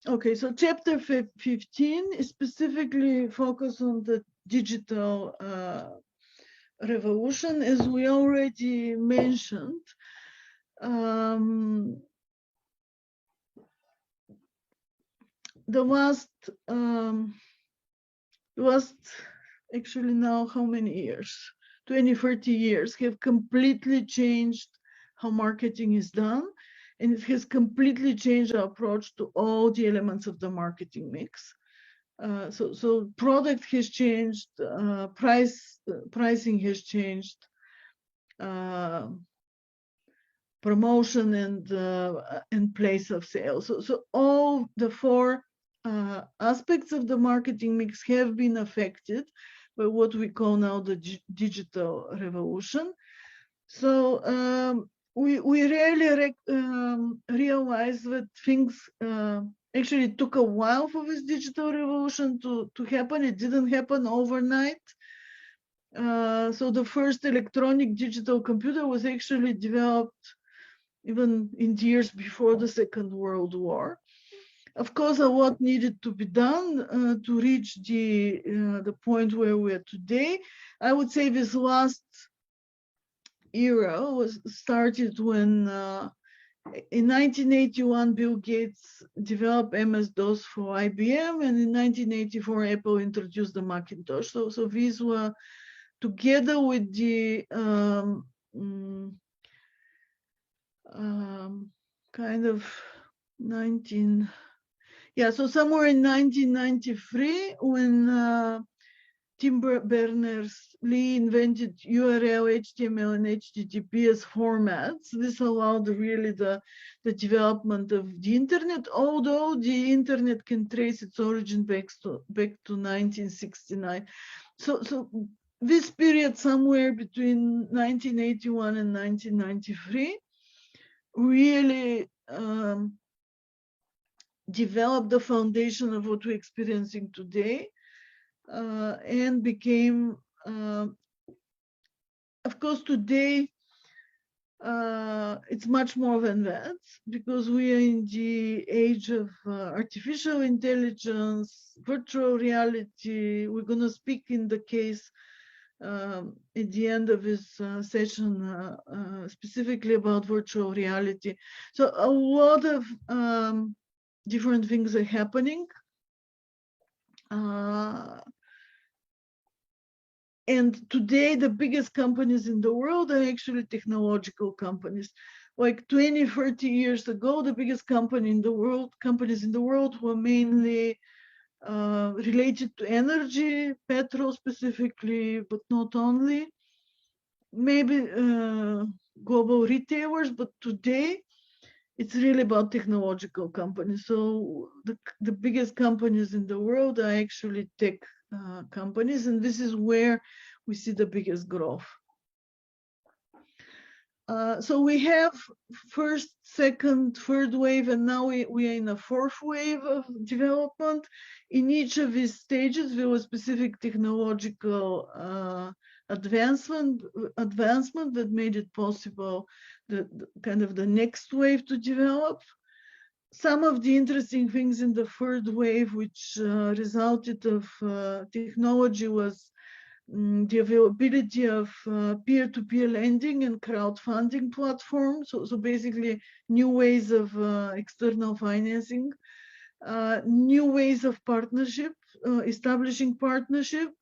Okay, so chapter 15 is specifically focused on the digital revolution, as we already mentioned. The last actually now how many years? 20, 30 years have completely changed how marketing is done, and it has completely changed our approach to all the elements of the marketing mix. So product has changed, pricing has changed, promotion and place of sale. So all the four aspects of the marketing mix have been affected by what we call now the digital revolution. So we rarely realize that things actually took a while for this digital revolution to happen. It didn't happen overnight. So the first electronic digital computer was actually developed even in years before the Second World War. Of course, a lot needed to be done to reach the point where we are today. I would say this last era was started when in 1981 Bill Gates developed MS-DOS for IBM, and in 1984 Apple introduced the Macintosh. So these were together with the kind of so somewhere in 1993 when Tim Berners-Lee invented URL, HTML, and HTTP as formats. This allowed really the development of the internet, although the internet can trace its origin back to 1969. So this period somewhere between 1981 and 1993 really developed the foundation of what we're experiencing today, and became, of course, today it's much more than that, because we are in the age of artificial intelligence, virtual reality. We're going to speak in the case at the end of this session specifically about virtual reality. So a lot of different things are happening. And today, the biggest companies in the world are actually technological companies. Like 20, 30 years ago, the biggest companies in the world were mainly related to energy, petrol specifically, but not only. Maybe global retailers, but today it's really about technological companies. So the biggest companies in the world are actually tech companies, and this is where we see the biggest growth. So we have first, second, third wave, and now we are in a fourth wave of development. In each of these stages, there was specific technological advancement that made it possible, the kind of the next wave to develop. Some of the interesting things in the third wave, which resulted of technology, was the availability of peer-to-peer lending and crowdfunding platforms. So basically new ways of external financing, new ways of partnership, establishing partnership.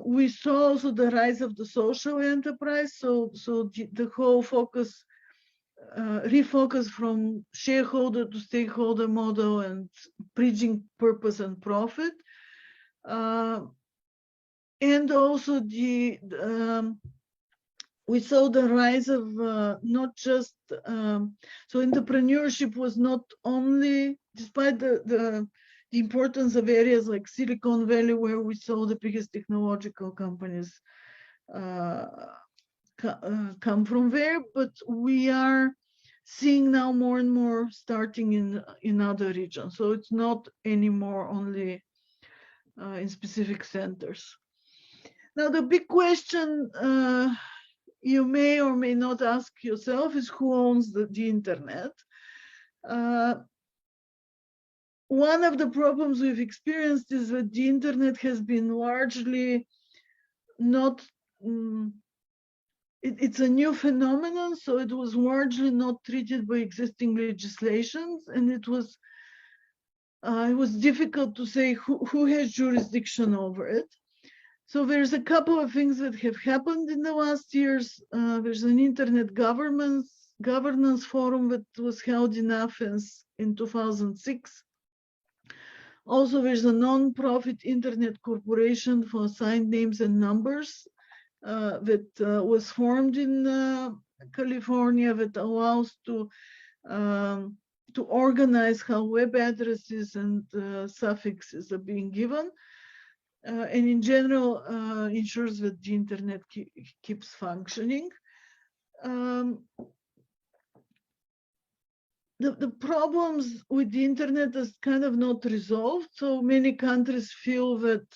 We saw also the rise of the social enterprise. So the whole focus, refocus from shareholder to stakeholder model and bridging purpose and profit. And also we saw the rise of not just, so entrepreneurship was not only, despite the importance of areas like Silicon Valley, where we saw the biggest technological companies come from there, but we are seeing now more and more starting in other regions. So it's not anymore only in specific centers. Now, the big question you may or may not ask yourself is who owns the internet? one of the problems we've experienced is that the internet has been largely not, it's a new phenomenon, so it was largely not treated by existing legislations, and it was difficult to say who has jurisdiction over it. So there's a couple of things that have happened in the last years. There's an internet governance forum that was held in Athens in 2006. Also, there's a non-profit internet corporation for assigned names and numbers that was formed in California that allows to organize how web addresses and suffixes are being given, and in general ensures that the internet keeps functioning. The problems with the internet is kind of not resolved. So many countries feel that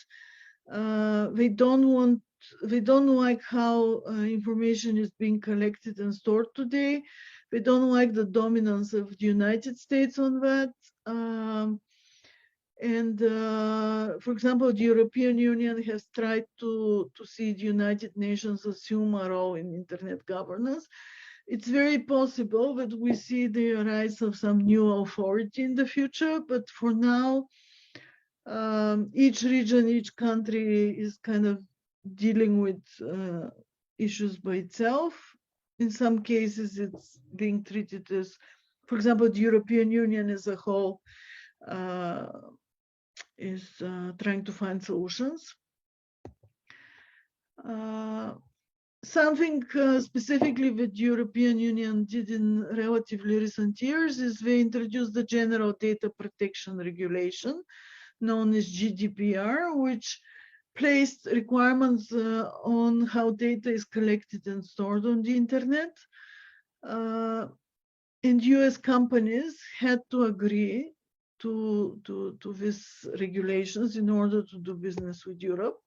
they don't like how information is being collected and stored today. They don't like the dominance of the United States on that. For example, the European Union has tried to see the United Nations assume a role in internet governance. It's very possible that we see the rise of some new authority in the future, but for now, each region, each country is kind of dealing with issues by itself. In some cases, it's being treated as, for example, the European Union as a whole is trying to find solutions. Something specifically that the European Union did in relatively recent years is they introduced the General Data Protection Regulation, known as GDPR, which placed requirements on how data is collected and stored on the internet. And US companies had to agree to these regulations in order to do business with Europe.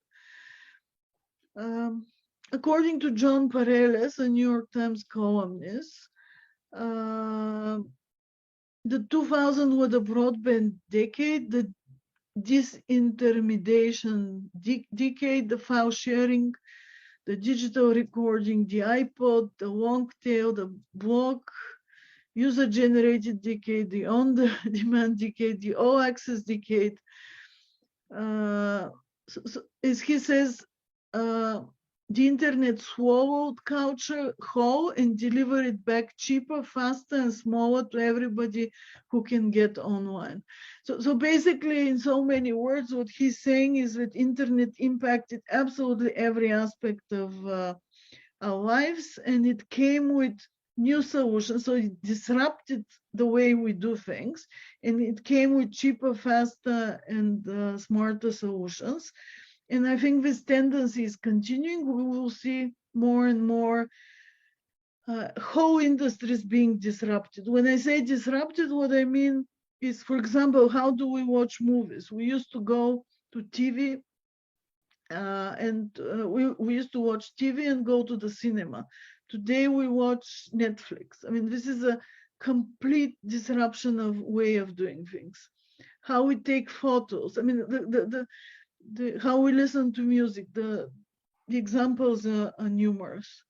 According to John Pareles, a New York Times columnist, the 2000 was a broadband decade, the disintermediation decade, the file sharing, the digital recording, the iPod, the long tail, the blog, user-generated decade, the on-demand decade, the all-access decade. So as he says, the internet swallowed culture whole and delivered it back cheaper, faster, and smaller to everybody who can get online. So basically, in so many words, what he's saying is that internet impacted absolutely every aspect of our lives, and it came with new solutions. So it disrupted the way we do things, and it came with cheaper, faster, and smarter solutions. And I think this tendency is continuing. We will see more and more whole industries being disrupted. When I say disrupted, what I mean is, for example, how do we watch movies? We used to go to TV we used to watch TV and go to the cinema. Today we watch Netflix. I mean, this is a complete disruption of way of doing things. How we take photos. I mean, how we listen to music. The examples are numerous.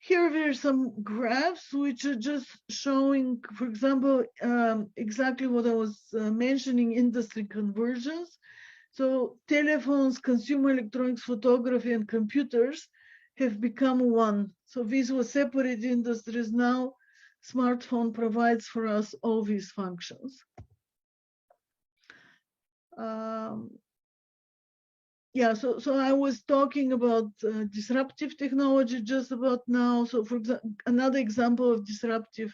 Here there are some graphs which are just showing, for example, exactly what I was mentioning, industry conversions. So telephones, consumer electronics, photography, and computers have become one. So these were separate industries. Now, smartphone provides for us all these functions. Yeah, so I was talking about disruptive technology just about now. So for example, another example of disruptive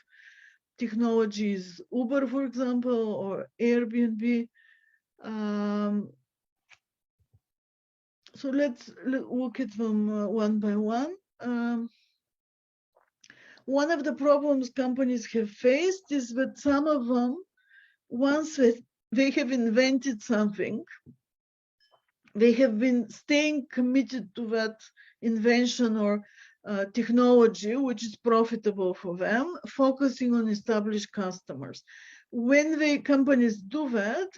technology is Uber, for example, or Airbnb. So let's look at them one by one. One of the problems companies have faced is that some of them, once they have invented something, they have been staying committed to that invention or technology which is profitable for them, focusing on established customers. When the companies do that,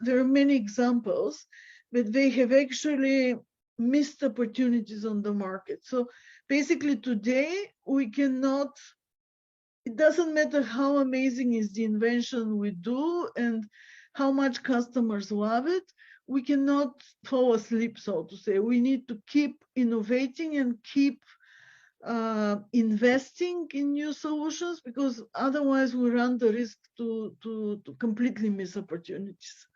there are many examples, but they have actually missed opportunities on the market. So basically today, we cannot, it doesn't matter how amazing is the invention we do and how much customers love it, we cannot fall asleep, so to say. We need to keep innovating and keep investing in new solutions, because otherwise we run the risk to completely miss opportunities.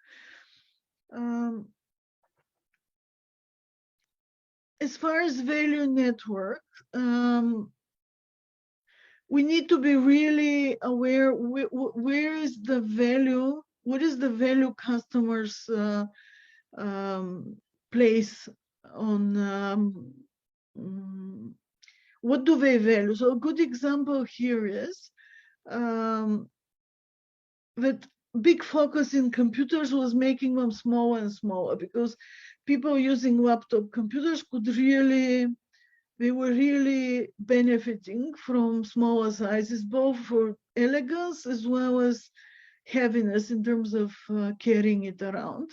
As far as value network, we need to be really aware where is the value, what is the value customers place on, what do they value? So a good example here is that big focus in computers was making them smaller and smaller, because people using laptop computers could really, they were really benefiting from smaller sizes, both for elegance as well as heaviness in terms of carrying it around.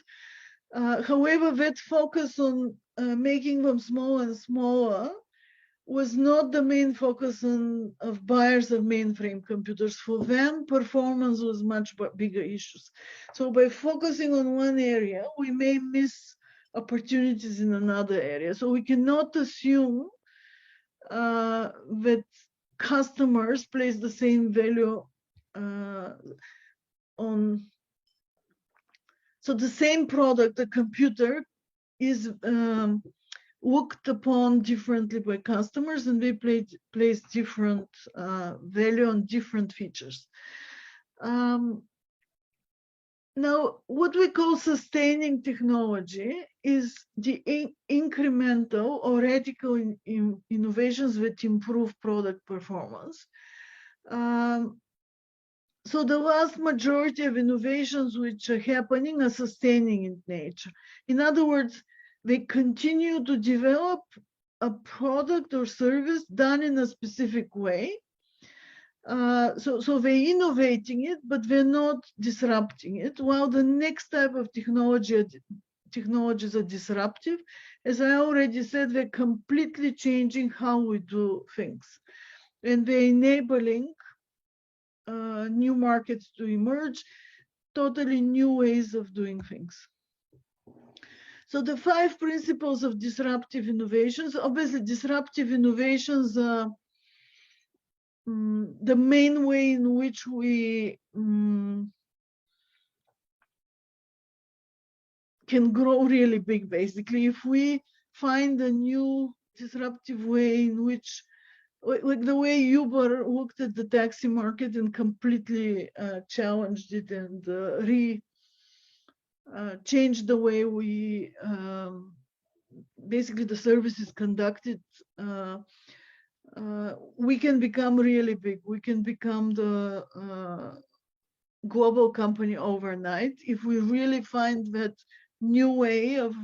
However, that focus on making them smaller and smaller was not the main focus of buyers of mainframe computers. For them, performance was much bigger issues. So by focusing on one area, we may miss opportunities in another area. So we cannot assume that customers place the same value on. So the same product, the computer, is looked upon differently by customers, and they place different value on different features. Now, what we call sustaining technology is the incremental or radical innovations that improve product performance. So the vast majority of innovations which are happening are sustaining in nature. In other words, they continue to develop a product or service done in a specific way. So they're innovating it, but they're not disrupting it, while the next type of technologies are disruptive. As I already said, they're completely changing how we do things, and they're enabling new markets to emerge, totally new ways of doing things. So the 5 principles of disruptive innovations, obviously disruptive innovations are the main way in which we can grow really big, basically. If we find a new disruptive way in which, like the way Uber looked at the taxi market and completely challenged it and changed the way we, basically the service is conducted, we can become really big. We can become the global company overnight if we really find that new way of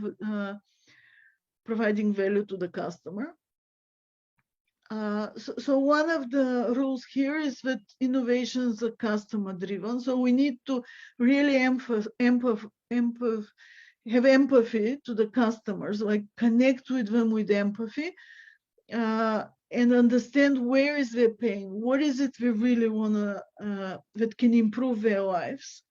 providing value to the customer. So one of the rules here is that innovations are customer driven. So we need to really have empathy to the customers, like connect with them with empathy, and understand where is their pain, what is it we really want to, that can improve their lives.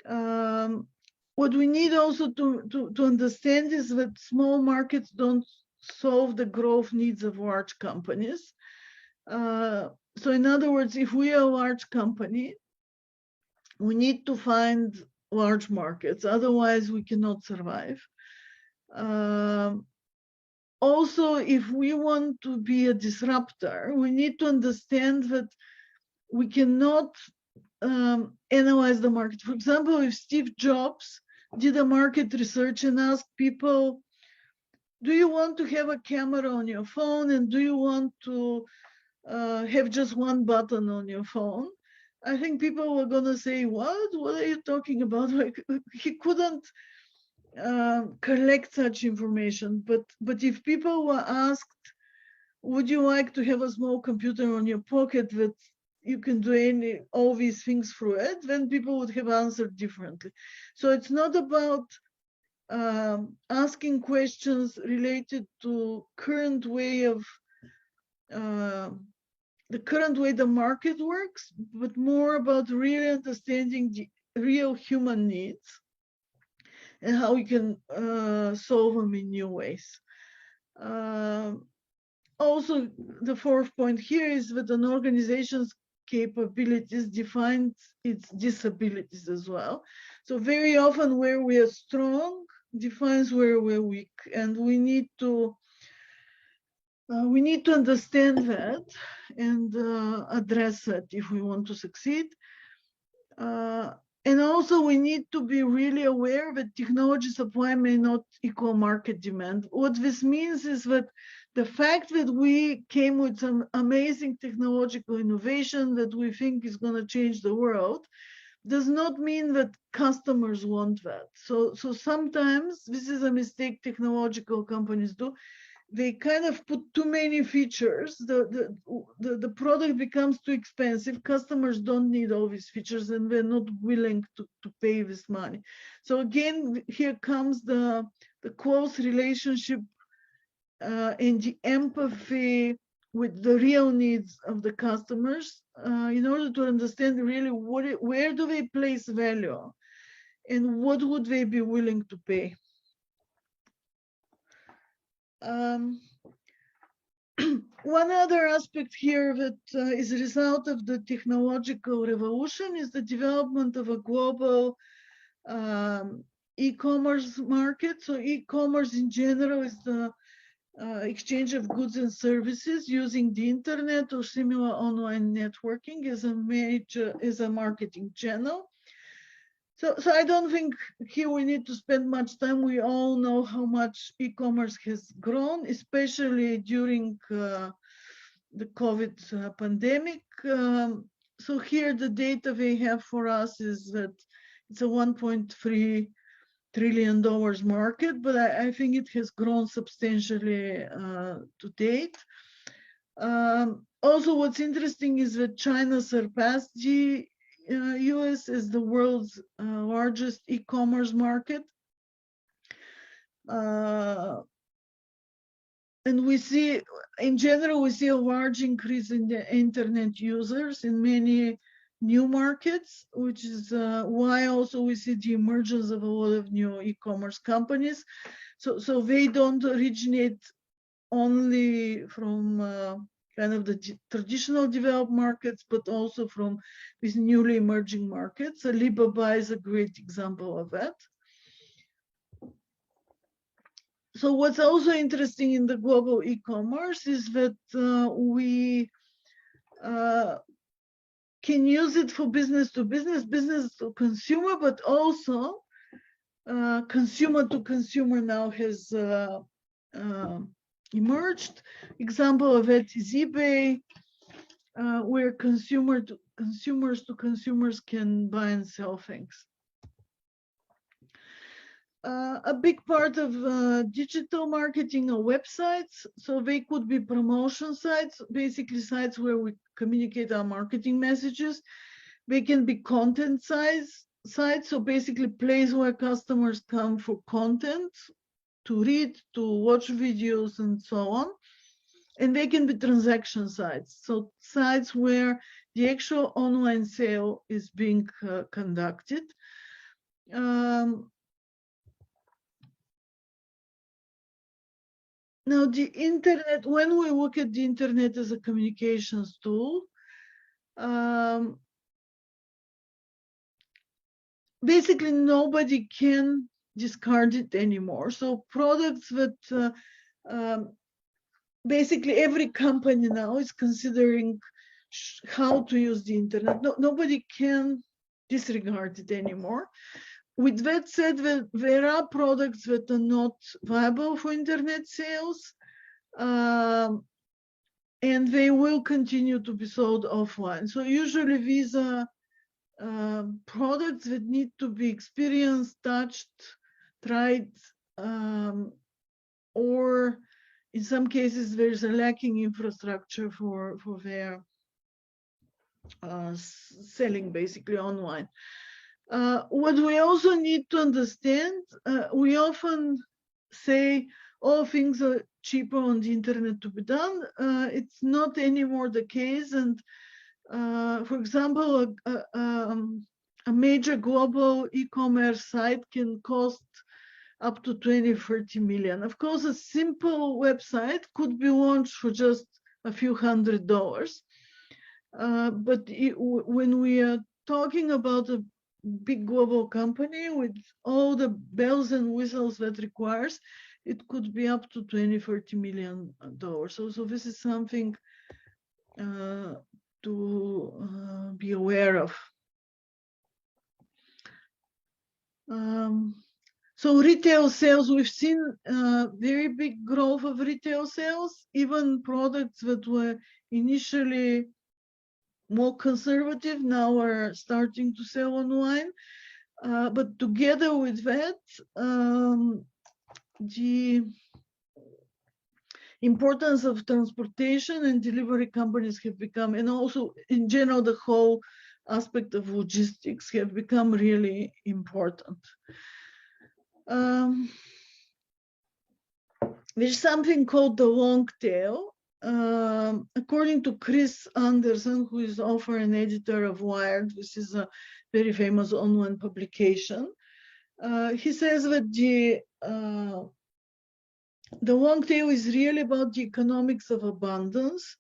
What we need also to understand is that small markets don't solve the growth needs of large companies. So in other words, if we are a large company, we need to find large markets, otherwise we cannot survive. Also, if we want to be a disruptor, we need to understand that we cannot analyze the market. For example, if Steve Jobs did a market research and asked people, do you want to have a camera on your phone, and do you want to have just one button on your phone? I think people were going to say, what are you talking about? Like, he couldn't collect such information. But if people were asked, would you like to have a small computer on your pocket that you can do all these things through it? Then people would have answered differently. So it's not about asking questions related to current way of the current way the market works, but more about really understanding the real human needs and how we can solve them in new ways. Also, the fourth point here is that an organization's capabilities defines its disabilities as well. So very often where we are strong defines where we're weak, and we need to understand that and address it if we want to succeed. And also we need to be really aware that technology supply may not equal market demand. What this means is that the fact that we came with some amazing technological innovation that we think is going to change the world does not mean that customers want that. So sometimes this is a mistake technological companies do. They kind of put too many features. The product becomes too expensive. Customers don't need all these features, and they're not willing to pay this money. So again, here comes the close relationship and the empathy with the real needs of the customers in order to understand really where do they place value and what would they be willing to pay. One other aspect here that is a result of the technological revolution is the development of a global e-commerce market. So e-commerce in general is the exchange of goods and services using the internet or similar online networking as a marketing channel. So I don't think here we need to spend much time. We all know how much e-commerce has grown, especially during the COVID pandemic. So here the data they have for us is that it's a $1.3 trillion market, but I think it has grown substantially to date. Also, what's interesting is that China surpassed the US is the world's largest e-commerce market. And we see, in general, we see a large increase in the internet users in many new markets, which is why also we see the emergence of a lot of new e-commerce companies. So they don't originate only from kind of the traditional developed markets, but also from these newly emerging markets. Alibaba is a great example of that. So what's also interesting in the global e-commerce is that we can use it for business to business, business to consumer, but also consumer to consumer now has emerged. Example of it is eBay, where consumers to consumers can buy and sell things. A big part of digital marketing are websites. So they could be promotion sites, basically sites where we communicate our marketing messages. They can be content sites, so basically place where customers come for content, to read, to watch videos, and so on. And they can be transaction sites, so sites where the actual online sale is being conducted. Now, the internet, when we look at the internet as a communications tool, basically nobody can discard it anymore. So products that basically every company now is considering how to use the internet. Nobody can disregard it anymore. With that said, there are products that are not viable for internet sales, and they will continue to be sold offline. So usually these are products that need to be experienced, touched, tried, or in some cases, there's a lacking infrastructure for their selling basically online. What we also need to understand, we often say, all things are cheaper on the internet to be done. It's not anymore the case. And for example, a major global e-commerce site can cost up to 20-30 million. Of course, a simple website could be launched for just a few $100s. But when we are talking about a big global company with all the bells and whistles that requires, it could be up to $20-30 million. So this is something to be aware of. So retail sales, we've seen very big growth of retail sales, even products that were initially more conservative now are starting to sell online. But together with that, the importance of transportation and delivery companies have become, and also in general, the whole aspect of logistics have become really important. There's something called the long tail. According to Chris Anderson, who is author and editor of Wired, this is a very famous online publication, he says that the long tail is really about the economics of abundance.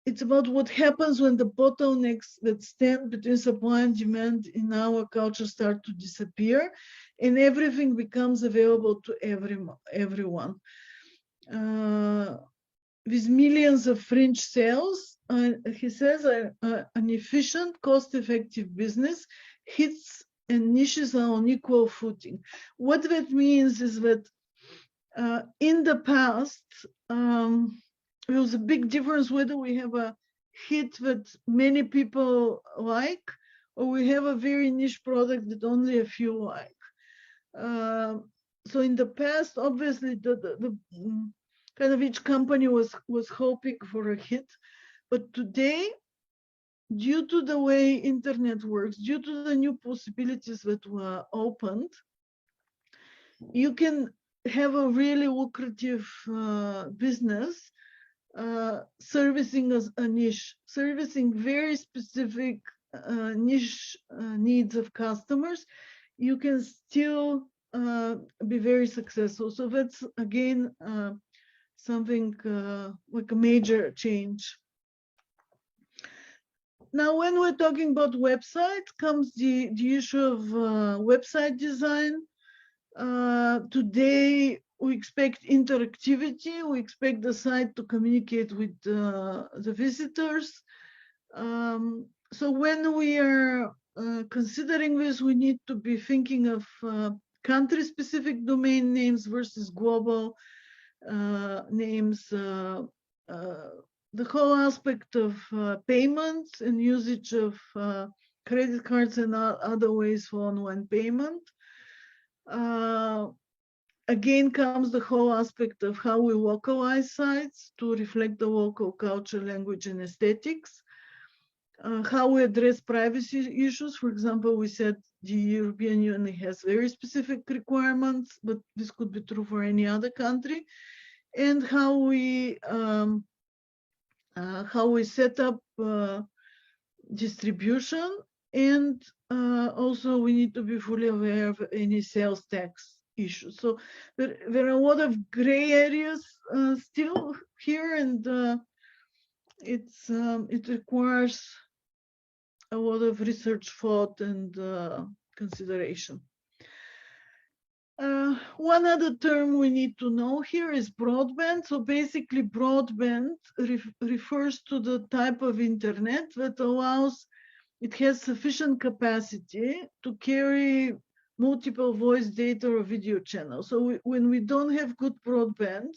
It's about what happens when the bottlenecks that stand between supply and demand in our culture start to disappear, and everything becomes available to everyone. With millions of fringe sales, he says, an efficient, cost-effective business hits and niches are on equal footing. What that means is that in the past, there was a big difference whether we have a hit that many people like, or we have a very niche product that only a few like. So in the past, obviously, the kind of each company was hoping for a hit, but today, due to the way internet works, due to the new possibilities that were opened, you can have a really lucrative business servicing as a niche, servicing very specific niche needs of customers. You can still be very successful. So that's again something like a major change. Now, when we're talking about websites, comes the issue of website design. Today, we expect interactivity. We expect the site to communicate with the visitors. So when we are considering this, we need to be thinking of country-specific domain names versus global names. The whole aspect of payments and usage of credit cards and other ways for online payment. Again comes the whole aspect of how we localize sites to reflect the local culture, language, and aesthetics. How we address privacy issues. For example, we said the European Union has very specific requirements, but this could be true for any other country. And how we set up distribution, and also we need to be fully aware of any sales tax issues. So there are a lot of gray areas still here, and it requires a lot of research, thought, and consideration. One other term we need to know here is broadband. So basically, broadband refers to the type of internet that allows, it has sufficient capacity to carry multiple voice, data, or video channels. So when we don't have good broadband,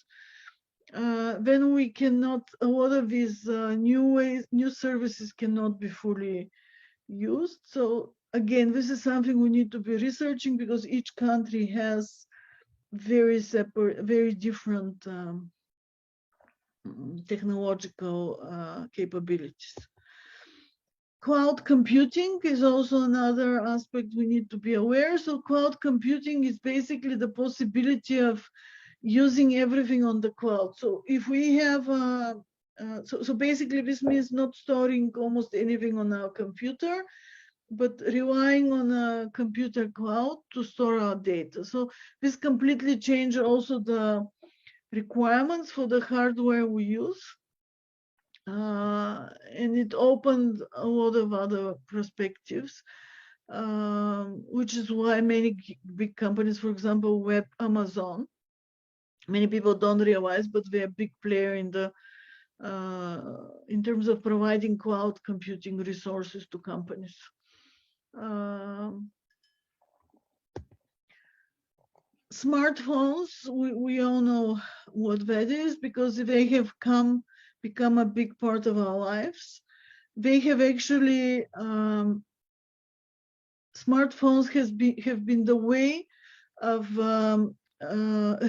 then we cannot, a lot of these new services cannot be fully used. So again, this is something we need to be researching, because each country has very separate, very different technological capabilities. Cloud computing is also another aspect we need to be aware. So cloud computing is basically the possibility of using everything on the cloud. So if we have, so basically this means not storing almost anything on our computer, but relying on a computer cloud to store our data. So this completely changed also the requirements for the hardware we use. And it opened a lot of other perspectives, which is why many big companies, for example, Amazon, many people don't realize, but they're a big player in the in terms of providing cloud computing resources to companies. Smartphones, we all know what that is because they have become a big part of our lives. They have actually, smartphones have been the way of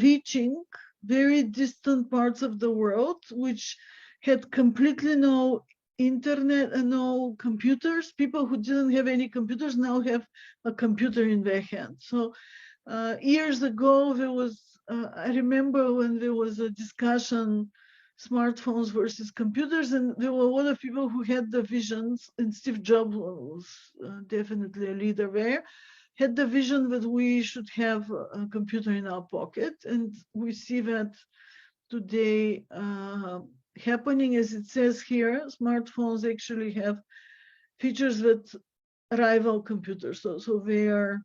reaching very distant parts of the world, which had completely no internet and no computers. People who didn't have any computers now have a computer in their hand. So years ago, there was, I remember when there was a discussion, smartphones versus computers, and there were a lot of people who had the visions, and Steve Jobs was definitely a leader there, had the vision that we should have a computer in our pocket, and we see that today happening. As it says here, smartphones actually have features that rival computers, so they are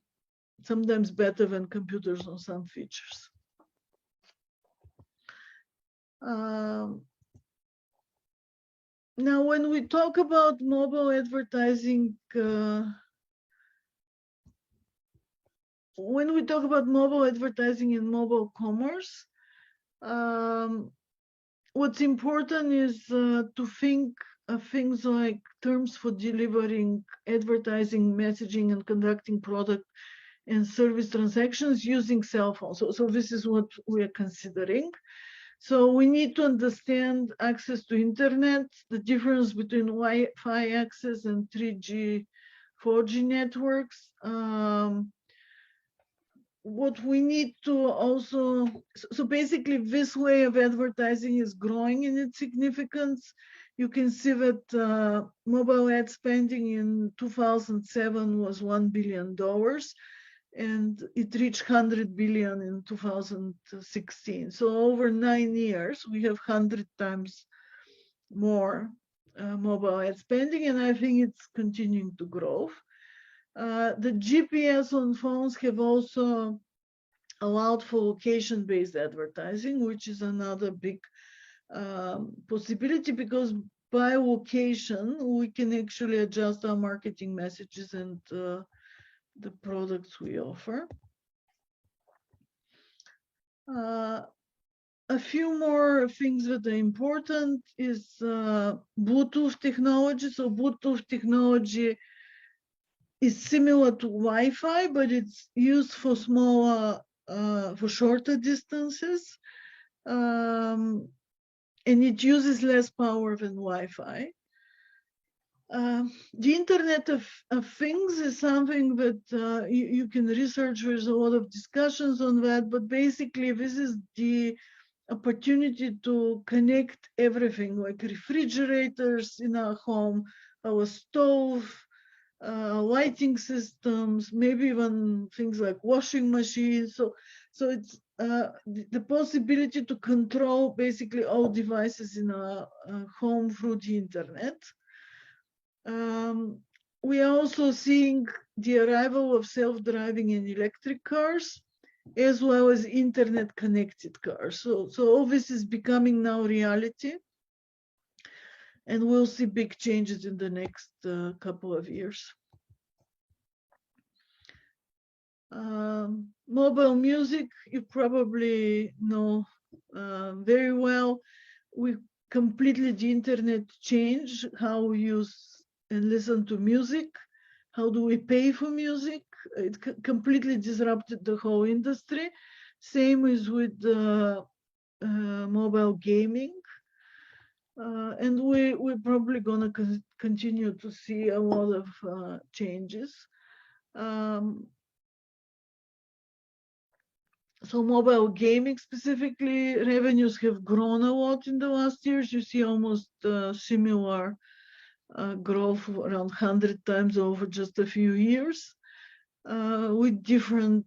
sometimes better than computers on some features. Now, when we talk about mobile advertising, and mobile commerce, what's important is to think of things like terms for delivering advertising, messaging, and conducting product and service transactions using cell phones. So this is what we are considering. So we need to understand access to internet, the difference between Wi-Fi access and 3G, 4G networks. What we need to also, so basically this way of advertising is growing in its significance. You can see that mobile ad spending in 2007 was $1 billion. And it reached 100 billion in 2016. So over 9 years, we have 100 times more mobile ad spending, and I think it's continuing to grow. The GPS on phones have also allowed for location-based advertising, which is another big possibility, because by location, we can actually adjust our marketing messages and the products we offer. A few more things that are important is Bluetooth technology. So Bluetooth technology is similar to Wi-Fi, but it's used for smaller, for shorter distances. And it uses less power than Wi-Fi. The Internet of Things is something that you can research. There's a lot of discussions on that, but basically this is the opportunity to connect everything, like refrigerators in our home, our stove, lighting systems, maybe even things like washing machines. So it's the possibility to control basically all devices in our home through the Internet. We are also seeing the arrival of self-driving and electric cars, as well as internet-connected cars. So all this is becoming now reality, and we'll see big changes in the next couple of years. Mobile music, you probably know very well. The internet changed how we use and listen to music. How do we pay for music? It completely disrupted the whole industry. Same is with mobile gaming. And we're probably going to continue to see a lot of changes. So mobile gaming specifically, revenues have grown a lot in the last years. You see almost similar growth around 100 times over just a few years, with different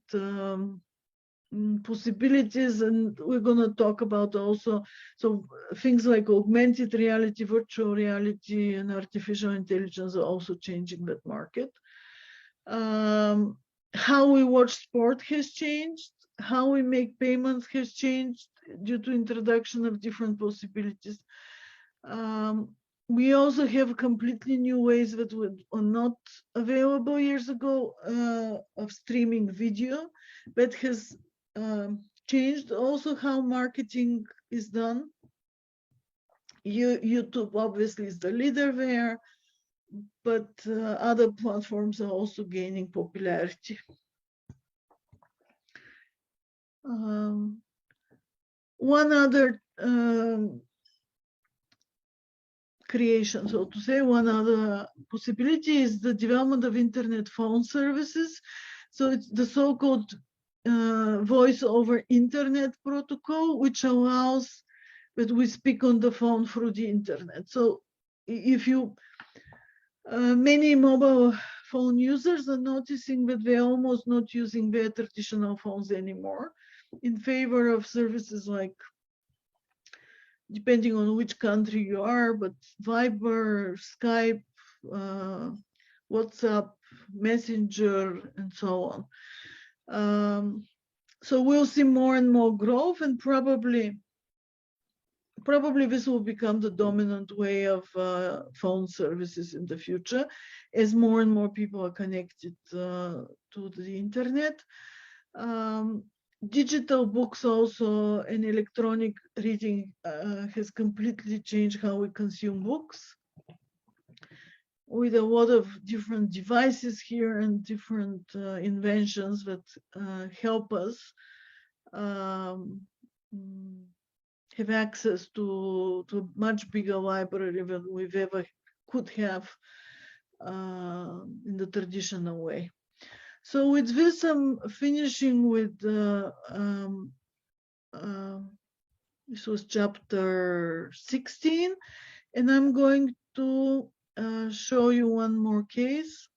possibilities. And we're going to talk about also things like augmented reality, virtual reality, and artificial intelligence are also changing that market. How we watch sport has changed. How we make payments has changed due to introduction of different possibilities. We also have completely new ways that were not available years ago of streaming video, that has changed also how marketing is done. YouTube obviously is the leader there, but other platforms are also gaining popularity. One other creation, so to say, one other possibility is the development of internet phone services. So it's the so-called voice over internet protocol, which allows that we speak on the phone through the internet. So if you, many mobile phone users are noticing that they're almost not using their traditional phones anymore in favor of services like, depending on which country you are, but Viber, Skype, WhatsApp, Messenger, and so on. So we'll see more and more growth, and probably this will become the dominant way of phone services in the future, as more and more people are connected to the internet. Digital books also and electronic reading has completely changed how we consume books, with a lot of different devices here and different inventions that help us have access to a much bigger library than we've ever could have in the traditional way. So with this, I'm finishing with this was chapter 16, and I'm going to show you one more case.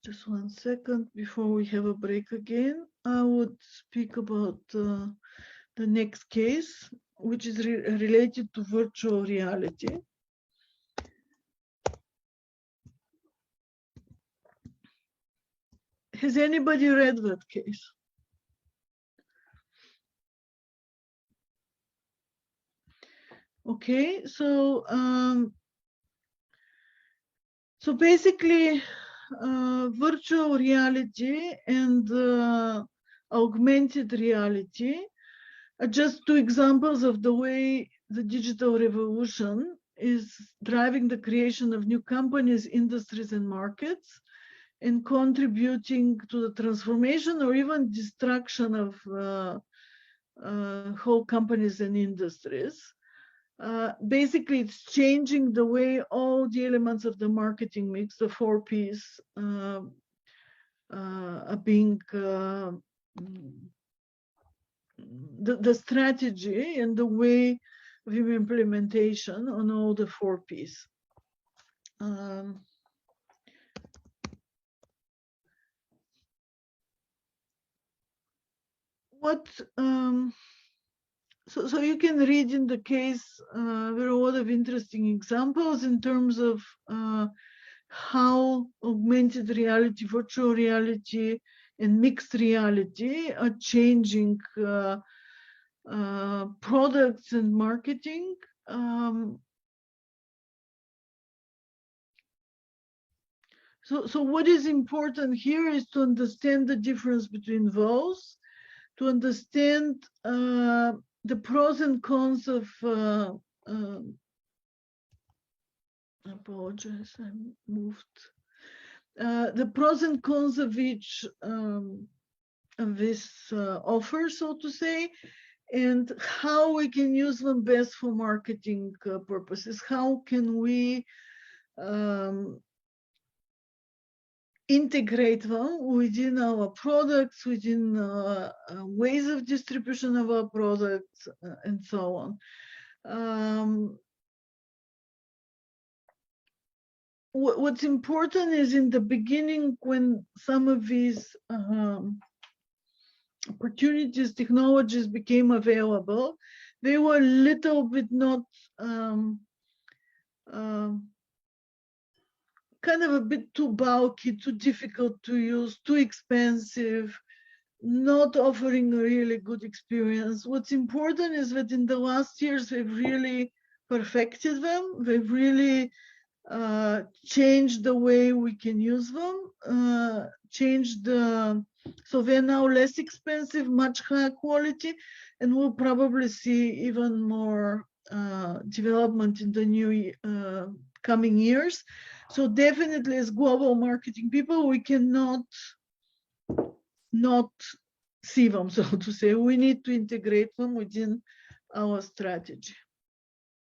Just 1 second before we have a break again. I would speak about the next case, which is related to virtual reality. Has anybody read that case? Okay, so basically, virtual reality and augmented reality are just two examples of the way the digital revolution is driving the creation of new companies, industries, and markets, and contributing to the transformation or even destruction of whole companies and industries. Basically, it's changing the way all the elements of the marketing mix, the 4 Ps, are being the strategy and the way of implementation on all the 4 Ps. So you can read in the case, there are a lot of interesting examples in terms of how augmented reality, virtual reality, and mixed reality are changing products and marketing. So what is important here is to understand the difference between those, to understand the pros and cons of, I apologize, I moved. The pros and cons of each offer, so to say, and how we can use them best for marketing purposes. How can we integrate them within our products, within ways of distribution of our products, and so on. What's important is in the beginning, when some of these opportunities, technologies became available, they were a little bit not kind of a bit too bulky, too difficult to use, too expensive, not offering a really good experience. What's important is that in the last years, we've really perfected them. They've really changed the way we can use them, so they're now less expensive, much higher quality, and we'll probably see even more development in the new coming years. So definitely, as global marketing people, we cannot not see them, so to say. We need to integrate them within our strategy.